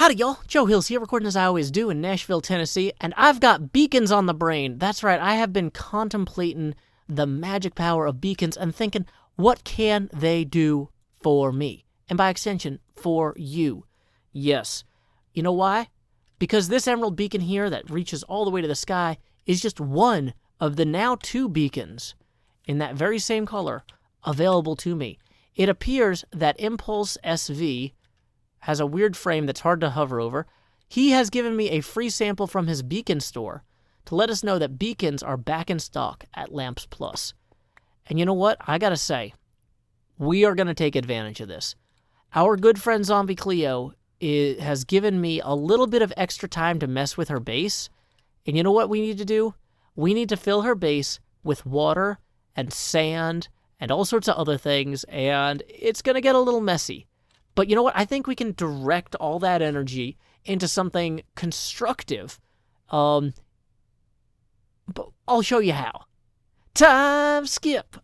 Howdy, y'all. Joe Hills here, recording as I always do in Nashville, Tennessee, and I've got beacons on the brain. That's right, I have been contemplating the magic power of beacons and thinking, what can they do for me? And by extension, for you. Yes. You know why? Because this emerald beacon here that reaches all the way to the sky is just one of the now 2 beacons in that very same color available to me. It appears that Impulse SV has a weird frame that's hard to hover over. He has given me a free sample from his beacon store to let us know that beacons are back in stock at Lamps Plus. And you know what? I gotta say, we are gonna take advantage of this. Our good friend ZombieCleo has given me a little bit of extra time to mess with her base. And you know what we need to do? We need to fill her base with water and sand and all sorts of other things, and it's gonna get a little messy. But you know what? I think we can direct all that energy into something constructive. But I'll show you how. Time skip!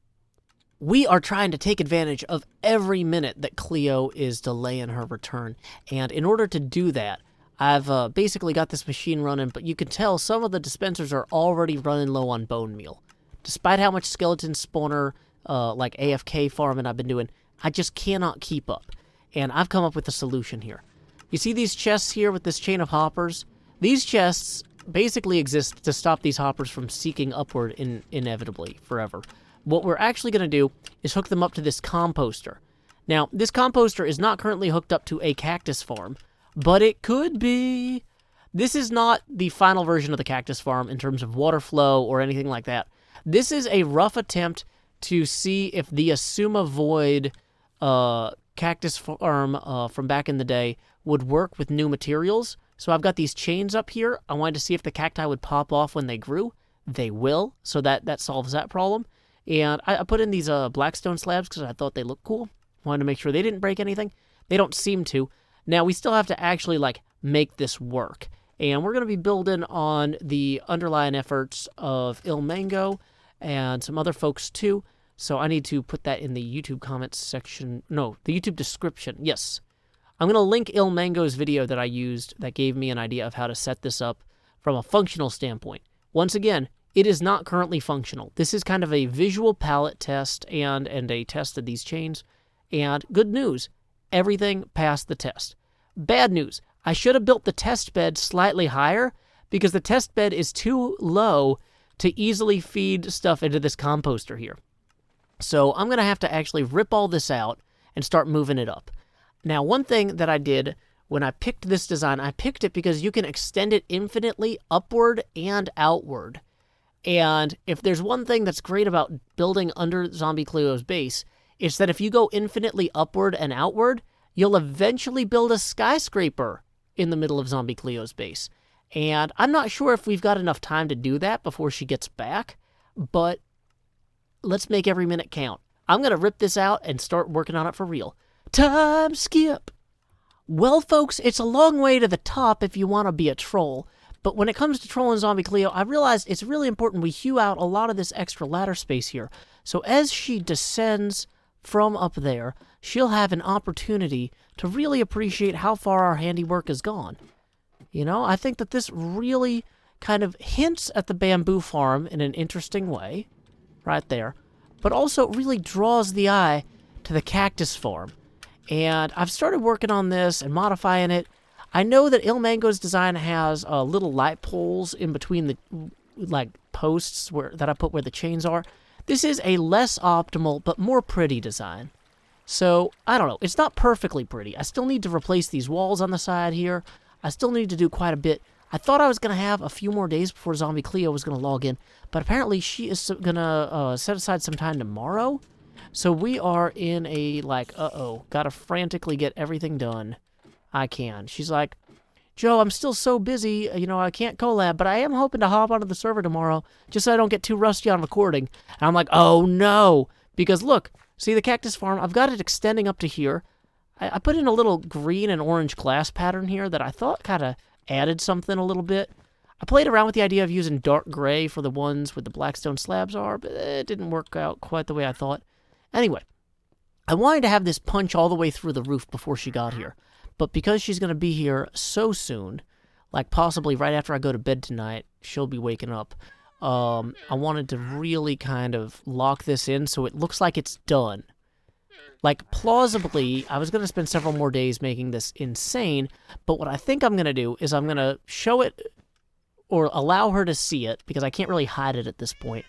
We are trying to take advantage of every minute that Cleo is delaying her return. And in order to do that, I've basically got this machine running, but you can tell some of the dispensers are already running low on bone meal. Despite how much skeleton spawner, like AFK farming I've been doing, I just cannot keep up. And I've come up with a solution here. You see these chests here with this chain of hoppers? These chests basically exist to stop these hoppers from seeking upward inevitably, forever. What we're actually going to do is hook them up to this composter. Now, this composter is not currently hooked up to a cactus farm, but it could be. This is not the final version of the cactus farm in terms of water flow or anything like that. This is a rough attempt to see if the Asuma Void cactus farm from back in the day would work with new materials. So I've got these chains up here. I wanted to see if the cacti would pop off when they grew. They will, so that solves that problem. And I put in these blackstone slabs because I thought they looked cool. Wanted to make sure they didn't break anything. They don't seem to. Now, we still have to actually, make this work. And we're going to be building on the underlying efforts of Il Mango and some other folks, too. So I need to put that in the YouTube comments section. No, the YouTube description. Yes. I'm going to link Il Mango's video that I used that gave me an idea of how to set this up from a functional standpoint. Once again, it is not currently functional. This is kind of a visual palette test and a test of these chains. And good news, everything passed the test. Bad news, I should have built the test bed slightly higher because the test bed is too low to easily feed stuff into this composter here. So I'm going to have to actually rip all this out and start moving it up. Now, one thing that I did when I picked this design, I picked it because you can extend it infinitely upward and outward. And if there's one thing that's great about building under ZombieCleo's base, it's that if you go infinitely upward and outward, you'll eventually build a skyscraper in the middle of ZombieCleo's base. And I'm not sure if we've got enough time to do that before she gets back, but let's make every minute count. I'm going to rip this out and start working on it for real. Time skip! Well, folks, it's a long way to the top if you want to be a troll. But when it comes to trolling ZombieCleo, I realized it's really important we hew out a lot of this extra ladder space here. So as she descends from up there, she'll have an opportunity to really appreciate how far our handiwork has gone. You know, I think that this really kind of hints at the bamboo farm in an interesting way. Right there, but also really draws the eye to the cactus farm. And I've started working on this and modifying it. I know that Il Mango's design has little light poles in between the posts that I put where the chains are. This is a less optimal but more pretty design. So I don't know, it's not perfectly pretty. I still need to replace these walls on the side here. I still need to do quite a bit. I thought I was going to have a few more days before ZombieCleo was going to log in, but apparently she is going to set aside some time tomorrow. So we are in a, gotta frantically get everything done I can. She's like, Joe, I'm still so busy, I can't collab, but I am hoping to hop onto the server tomorrow, just so I don't get too rusty on recording. And I'm like, oh no, because look, see the cactus farm? I've got it extending up to here. I put in a little green and orange glass pattern here that I thought kind of added something a little bit. I played around with the idea of using dark gray for the ones where the blackstone slabs are, but it didn't work out quite the way I thought. Anyway, I wanted to have this punch all the way through the roof before she got here. But because she's going to be here so soon, like possibly right after I go to bed tonight, she'll be waking up. I wanted to really kind of lock this in so it looks like it's done. Like, plausibly, I was going to spend several more days making this insane, but what I think I'm going to do is I'm going to show it, or allow her to see it, because I can't really hide it at this point,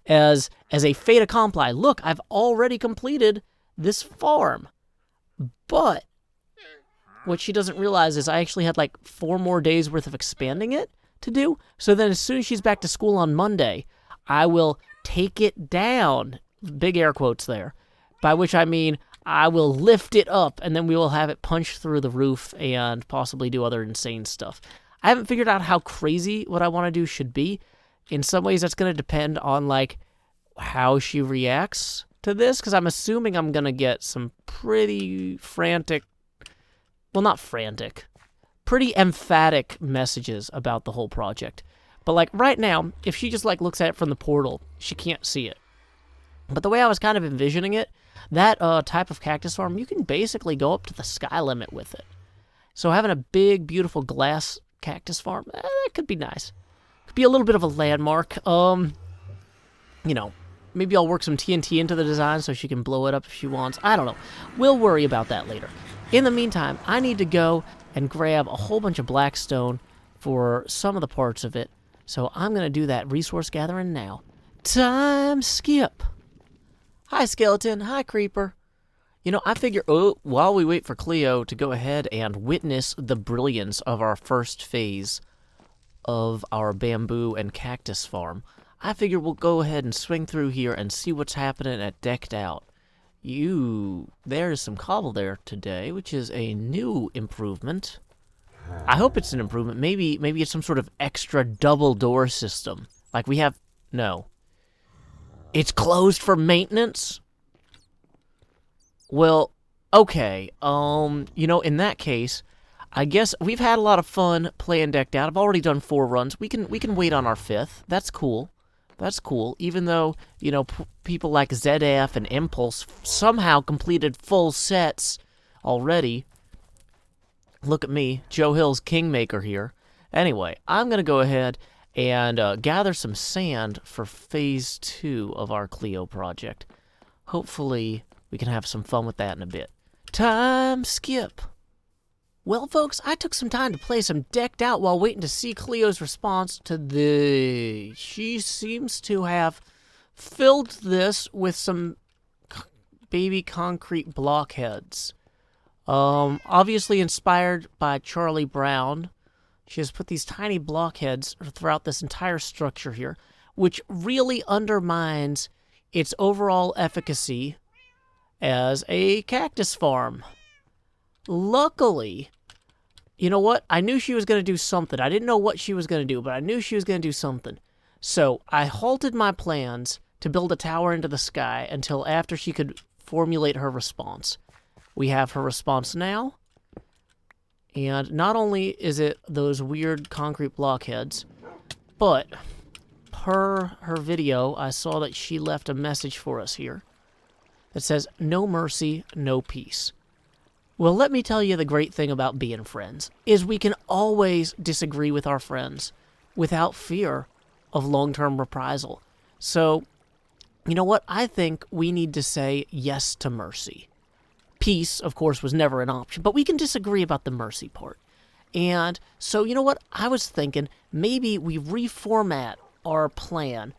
as a fait accompli. Look, I've already completed this farm. But what she doesn't realize is I actually had like 4 more days worth of expanding it to do. So then as soon as she's back to school on Monday, I will take it down, big air quotes there, by which I mean I will lift it up, and then we will have it punch through the roof and possibly do other insane stuff. I haven't figured out how crazy what I want to do should be. In some ways, that's going to depend on, like, how she reacts to this, because I'm assuming I'm going to get some pretty frantic, well, not frantic, pretty emphatic messages about the whole project. But, like, right now, if she just, like, looks at it from the portal, she can't see it. But the way I was kind of envisioning it, that type of cactus farm, you can basically go up to the sky limit with it. So having a big, beautiful glass cactus farm, that could be nice. Could be a little bit of a landmark. You know, maybe I'll work some TNT into the design so she can blow it up if she wants. I don't know. We'll worry about that later. In the meantime, I need to go and grab a whole bunch of blackstone for some of the parts of it. So I'm going to do that resource gathering now. Time skip. Hi, skeleton. Hi, creeper. You know, I figure, while we wait for Cleo to go ahead and witness the brilliance of our first phase of our bamboo and cactus farm, I figure we'll go ahead and swing through here and see what's happening at Decked Out. There's some cobble there today, which is a new improvement. I hope it's an improvement. Maybe it's some sort of extra double door system. Like we have, no. It's closed for maintenance? Well, okay, you know, in that case, I guess we've had a lot of fun playing Decked Out. I've already done 4 runs. We can wait on our 5th. That's cool. That's cool. Even though, you know, people like ZF and Impulse somehow completed full sets already. Look at me, Joe Hill's Kingmaker here. Anyway, I'm going to go ahead and gather some sand for Phase 2 of our Cleo project. Hopefully we can have some fun with that in a bit. Time skip. Well, folks, I took some time to play some Decked Out while waiting to see Cleo's response to the... She seems to have filled this with some baby concrete blockheads. Obviously inspired by Charlie Brown. She has put these tiny blockheads throughout this entire structure here, which really undermines its overall efficacy as a cactus farm. Luckily, you know what? I knew she was going to do something. I didn't know what she was going to do, but I knew she was going to do something. So I halted my plans to build a tower into the sky until after she could formulate her response. We have her response now. And not only is it those weird concrete blockheads, but per her video, I saw that she left a message for us here that says, "No mercy, no peace." Well, let me tell you the great thing about being friends, is we can always disagree with our friends without fear of long-term reprisal. So, you know what? I think we need to say yes to mercy. Peace, of course, was never an option, but we can disagree about the mercy part. And so, you know what? I was thinking maybe we reformat our plan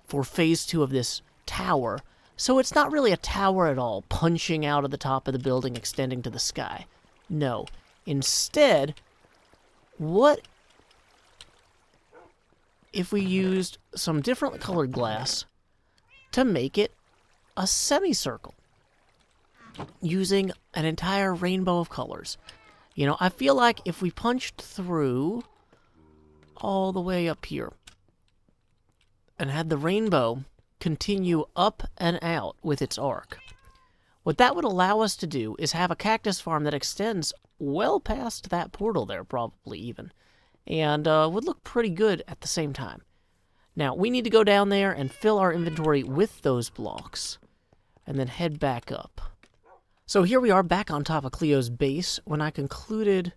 for Phase 2 of this tower, so it's not really a tower at all, punching out of the top of the building, extending to the sky. No. Instead, what if we used some different colored glass to make it a semicircle, using an entire rainbow of colors? You know, I feel like if we punched through all the way up here and had the rainbow continue up and out with its arc, what that would allow us to do is have a cactus farm that extends well past that portal there, probably even, and would look pretty good at the same time. Now, we need to go down there and fill our inventory with those blocks, and then head back up. So here we are back on top of Cleo's base. When I concluded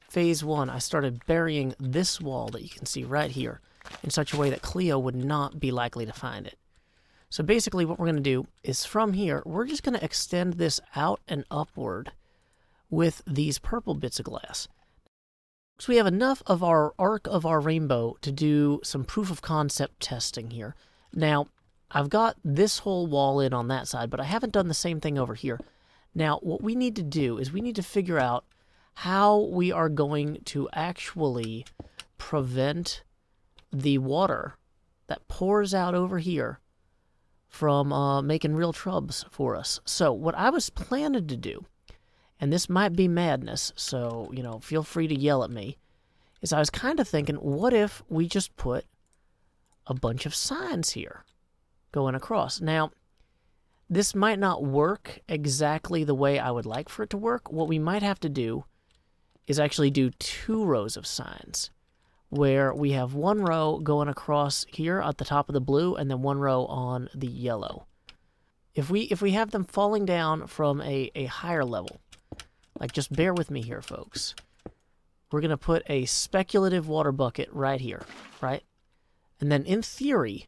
phase 1, I started burying this wall that you can see right here in such a way that Cleo would not be likely to find it. So basically what we're going to do is from here, we're just going to extend this out and upward with these purple bits of glass. So we have enough of our arc of our rainbow to do some proof of concept testing here. Now, I've got this whole wall in on that side, but I haven't done the same thing over here. Now, what we need to do is we need to figure out how we are going to actually prevent the water that pours out over here from making real trubs for us. So what I was planning to do, and this might be madness, so, you know, feel free to yell at me, is I was kind of thinking, what if we just put a bunch of signs here going across? Now, this might not work exactly the way I would like for it to work. What we might have to do is actually do 2 rows of signs, where we have 1 row going across here at the top of the blue, and then 1 row on the yellow. If we have them falling down from a higher level, like, just bear with me here, folks. We're going to put a speculative water bucket right here, right? And then in theory,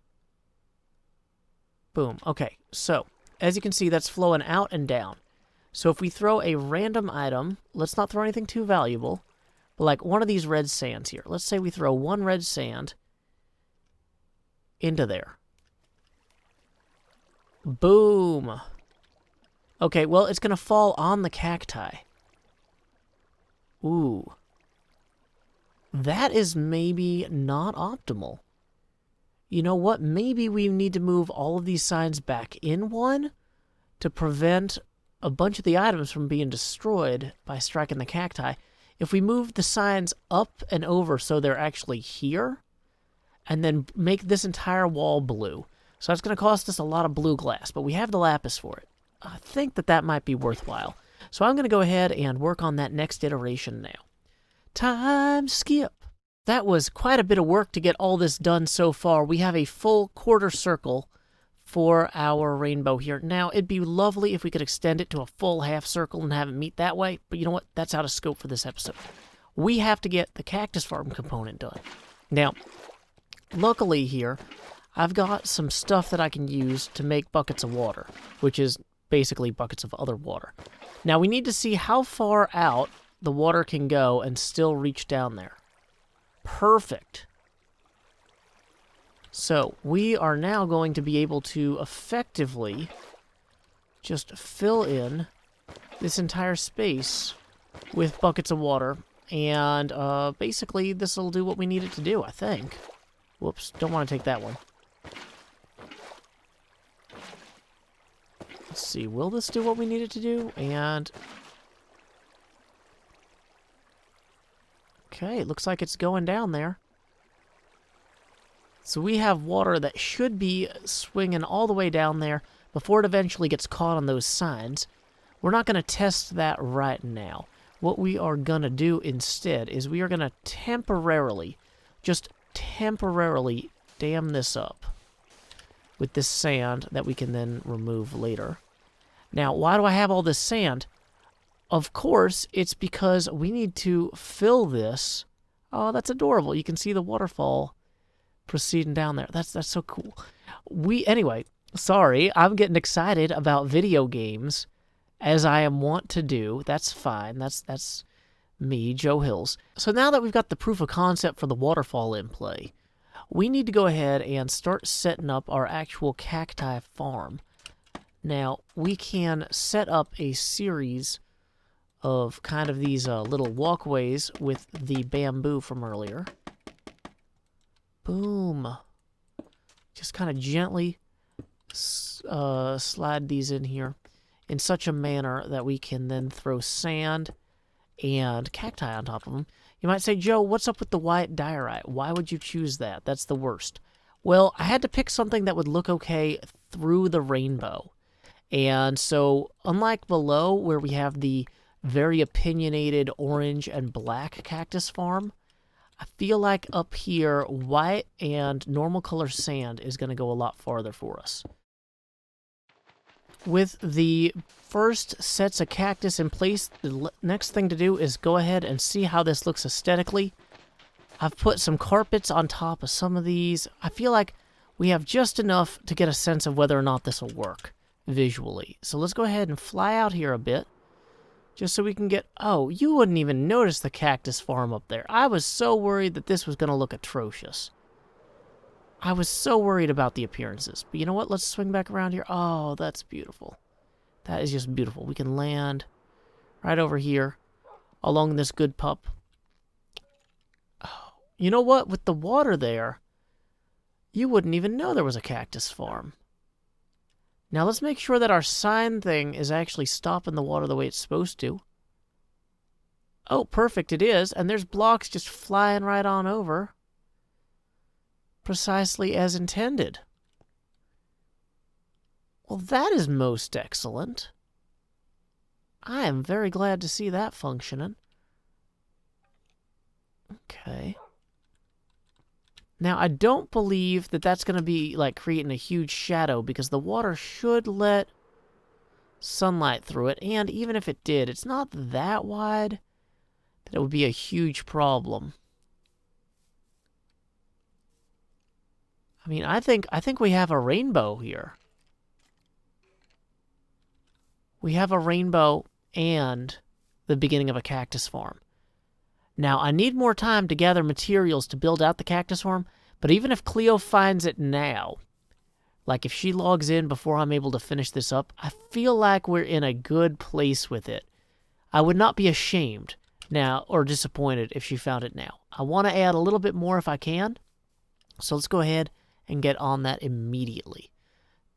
boom. Okay, so as you can see, that's flowing out and down. So if we throw a random item, let's not throw anything too valuable, but like one of these red sands here. Let's say we throw 1 red sand into there. Boom. Okay, well, it's going to fall on the cacti. Ooh. That is maybe not optimal. You know what? Maybe we need to move all of these signs back in 1 to prevent a bunch of the items from being destroyed by striking the cacti. If we move the signs up and over so they're actually here, and then make this entire wall blue. So that's going to cost us a lot of blue glass, but we have the lapis for it. I think that might be worthwhile. So I'm going to go ahead and work on that next iteration now. Time skip. That was quite a bit of work to get all this done so far. We have a full quarter circle for our rainbow here. Now, it'd be lovely if we could extend it to a full half circle and have it meet that way, but you know what? That's out of scope for this episode. We have to get the cactus farm component done. Now, luckily here, I've got some stuff that I can use to make buckets of water, which is basically buckets of other water. Now, we need to see how far out the water can go and still reach down there. Perfect. So, we are now going to be able to effectively just fill in this entire space with buckets of water, and basically this will do what we need it to do, I think. Whoops, don't want to take that one. Let's see, will this do what we need it to do? And okay, it looks like it's going down there. So we have water that should be swinging all the way down there before it eventually gets caught on those signs. We're not going to test that right now. What we are going to do instead is we are going to temporarily, just temporarily dam this up with this sand that we can then remove later. Now, why do I have all this sand? Of course, it's because we need to fill this. Oh, that's adorable. You can see the waterfall proceeding down there. That's so cool. Anyway, sorry, I'm getting excited about video games, as I am wont to do. That's fine. That's me, Joe Hills. So now that we've got the proof of concept for the waterfall in play, we need to go ahead and start setting up our actual cacti farm. Now, we can set up a series of kind of these little walkways with the bamboo from earlier. Boom. Just kind of gently slide these in here in such a manner that we can then throw sand and cacti on top of them. You might say, Joe, what's up with the white diorite? Why would you choose that? That's the worst. Well, I had to pick something that would look okay through the rainbow. And so, unlike below, where we have the very opinionated orange and black cactus farm, I feel like up here, white and normal color sand is going to go a lot farther for us. with the first sets of cactus in place, the next thing to do is go ahead and see how this looks aesthetically. I've put some carpets on top of some of these. I feel like we have just enough to get a sense of whether or not this will work visually. So let's go ahead and fly out here a bit, just so we can get... Oh, you wouldn't even notice the cactus farm up there. I was so worried that this was going to look atrocious. I was so worried about the appearances. But you know what? Let's swing back around here. Oh, that's beautiful. That is just beautiful. We can land right over here along this good pup. Oh, you know what? With the water there, you wouldn't even know there was a cactus farm. Now let's make sure that our sign thing is actually stopping the water the way it's supposed to. Oh, perfect, it is. And there's blocks just flying right on over. Precisely as intended. Well, that is most excellent. I am very glad to see that functioning. Okay. Now, I don't believe that that's going to be, like, creating a huge shadow, because the water should let sunlight through it, and even if it did, it's not that wide that it would be a huge problem. I mean, I think we have a rainbow here. We have a rainbow and the beginning of a cactus farm. Now, I need more time to gather materials to build out the cactus farm, but even if Cleo finds it now, like if she logs in before I'm able to finish this up, I feel like we're in a good place with it. I would not be ashamed now or disappointed if she found it now. I want to add a little bit more if I can, so let's go ahead and get on that immediately.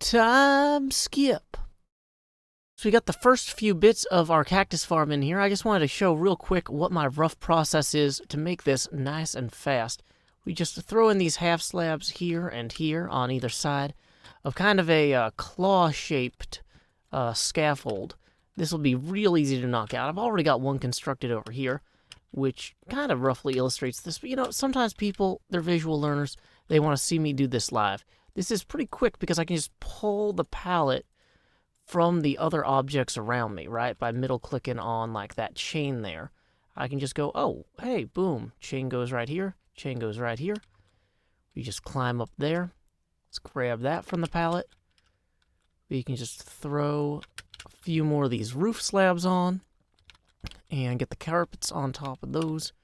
Time skip. So we got the first few bits of our cactus farm in here. I just wanted to show real quick what my rough process is to make this nice and fast. We just throw in these half slabs here and here on either side of kind of a claw-shaped scaffold. This will be real easy to knock out. I've already got one constructed over here, which kind of roughly illustrates this. But, you know, sometimes people, they're visual learners, they want to see me do this live. This is pretty quick because I can just pull the palette from the other objects around me, right? By middle-clicking on, like, that chain there. I can just go, oh, hey, boom. Chain goes right here. Chain goes right here. We just climb up there. Let's grab that from the palette. We can just throw a few more of these roof slabs on and get the carpets on top of those.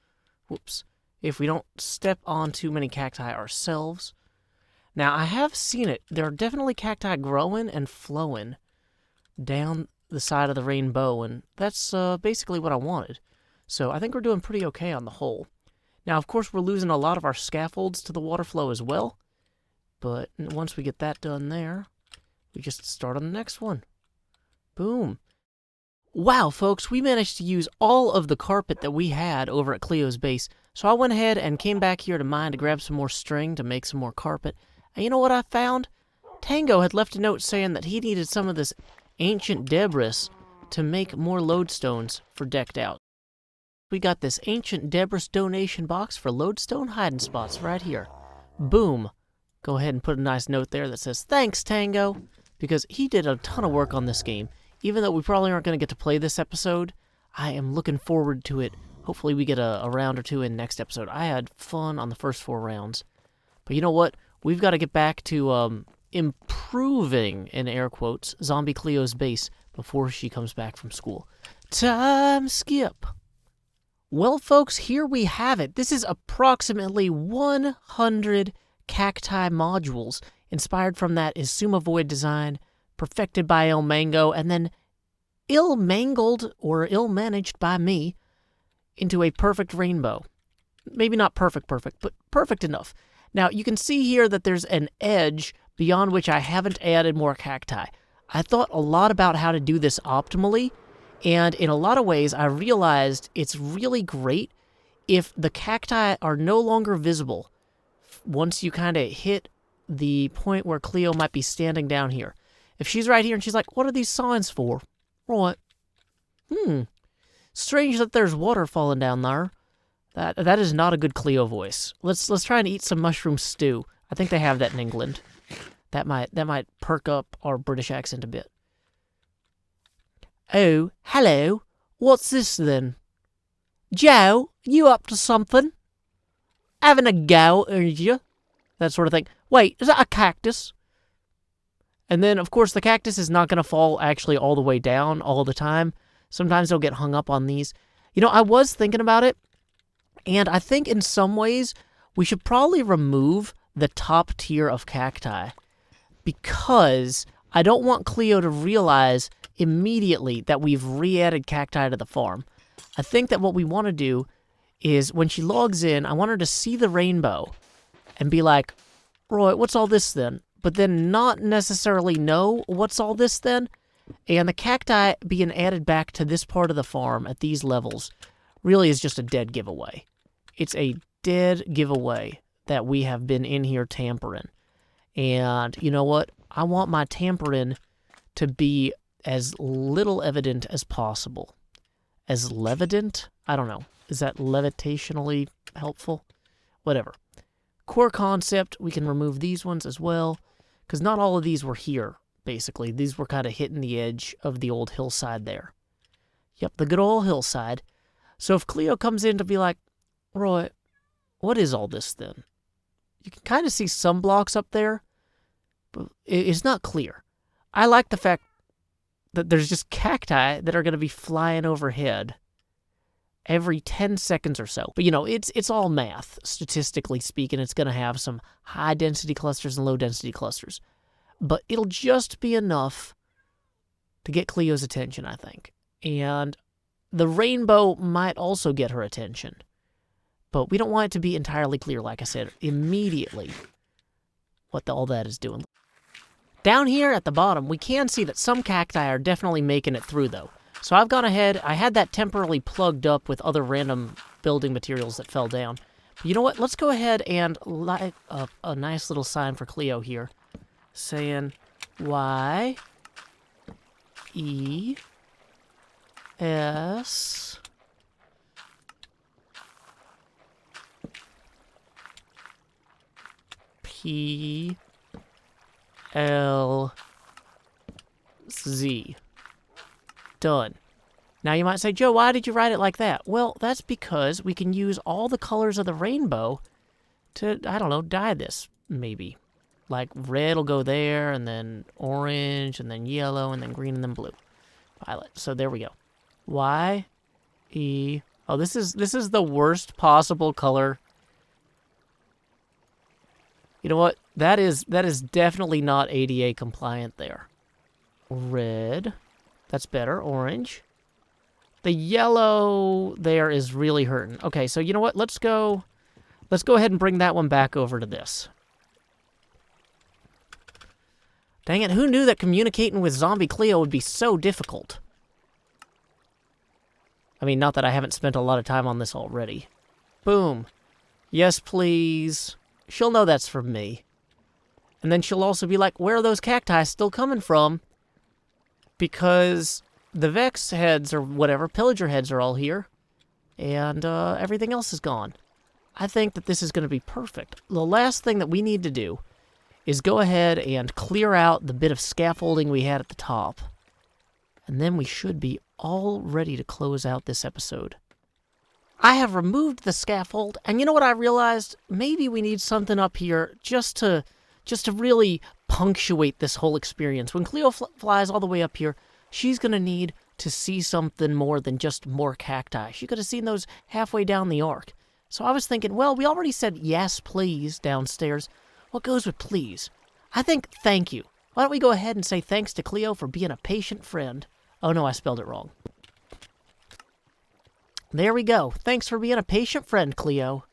Whoops. If we don't step on too many cacti ourselves. Now, I have seen it. There are definitely cacti growing and flowing down the side of the rainbow, and that's basically what I wanted. So I think we're doing pretty okay on the whole. Now, of course, we're losing a lot of our scaffolds to the water flow as well, but once we get that done there, we just start on the next one. Boom. Wow, folks, we managed to use all of the carpet that we had over at Cleo's base, so I went ahead and came back here to mine to grab some more string to make some more carpet. And you know what I found? Tango had left a note saying that he needed some of this ancient debris to make more lodestones for decked out. We got this ancient debris donation box for lodestone hiding spots right here. Boom. Go ahead and put a nice note there that says, thanks, Tango, because he did a ton of work on this game. Even though we probably aren't going to get to play this episode, I am looking forward to it. Hopefully we get a round or two in next episode. I had fun on the first 4 rounds. But you know what? We've got to get back to improving, in air quotes, ZombieCleo's base before she comes back from school. Time skip. Well, folks, here we have it. This is approximately 100 cacti modules inspired from that Izuma Void design, perfected by El Mango, and then ill-mangled or ill-managed by me into a perfect rainbow. Maybe not perfect, but perfect enough. Now, you can see here that there's an edge beyond which I haven't added more cacti. I thought a lot about how to do this optimally, and in a lot of ways, I realized it's really great if the cacti are no longer visible once you kind of hit the point where Cleo might be standing down here. If she's right here and she's like, what are these signs for? Right. Strange that there's water falling down there. That is not a good Cleo voice. Let's try and eat some mushroom stew. I think they have that in England. That might perk up our British accent a bit. Oh, hello. What's this then? Joe, you up to something? Having a go, aren't you? That sort of thing. Wait, is that a cactus? And then, of course, the cactus is not going to fall actually all the way down all the time. Sometimes they'll get hung up on these. You know, I was thinking about it, and I think in some ways we should probably remove the top tier of cacti because I don't want Cleo to realize immediately that we've re-added cacti to the farm. I think that what we want to do is when she logs in, I want her to see the rainbow and be like, Roy, what's all this then? But then not necessarily know what's all this then. And the cacti being added back to this part of the farm at these levels really is just a dead giveaway. It's a dead giveaway that we have been in here tampering. And you know what? I want my tampering to be as little evident as possible. As levident? I don't know. Is that levitationally helpful? Whatever. Core concept, we can remove these ones as well, because not all of these were here, basically. These were kind of hitting the edge of the old hillside there. Yep, the good old hillside. So if Cleo comes in to be like, Roy, what is all this then? You can kind of see some blocks up there, but it's not clear. I like the fact that there's just cacti that are going to be flying overhead every 10 seconds or so. But, you know, it's all math. Statistically speaking, it's going to have some high-density clusters and low-density clusters. But it'll just be enough to get Cleo's attention, I think. And the rainbow might also get her attention. But we don't want it to be entirely clear, like I said, immediately what all that is doing. Down here at the bottom, we can see that some cacti are definitely making it through, though. So I've gone ahead, I had that temporarily plugged up with other random building materials that fell down. But you know what? Let's go ahead and light up a nice little sign for Cleo here, saying Y E S P L Z. Done. Now you might say, Joe, why did you write it like that? Well, that's because we can use all the colors of the rainbow to, I don't know, dye this, maybe. Like red will go there, and then orange, and then yellow, and then green, and then blue. Violet. So there we go. Y, E. Oh, this is the worst possible color. You know what? That is definitely not ADA compliant there. Red. That's better. Orange. The yellow there is really hurting. Okay, so you know what? Let's go ahead and bring that one back over to this. Dang it, who knew that communicating with ZombieCleo would be so difficult? I mean, not that I haven't spent a lot of time on this already. Boom. Yes, please. She'll know that's from me. And then she'll also be like, where are those cacti still coming from? Because the Vex heads or whatever, pillager heads are all here. And everything else is gone. I think that this is going to be perfect. The last thing that we need to do is go ahead and clear out the bit of scaffolding we had at the top. And then we should be all ready to close out this episode. I have removed the scaffold, and you know what I realized? Maybe we need something up here just to really punctuate this whole experience. When Cleo flies all the way up here, she's going to need to see something more than just more cacti. She could have seen those halfway down the arc. So I was thinking, well, we already said yes, please, downstairs. What goes with please? I think thank you. Why don't we go ahead and say thanks to Cleo for being a patient friend. Oh no, I spelled it wrong. There we go. Thanks for being a patient friend, Cleo.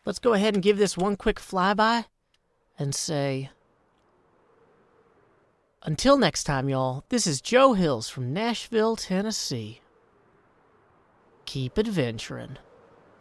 Let's go ahead and give this one quick flyby and say, until next time, y'all, this is Joe Hills from Nashville, Tennessee. Keep adventuring.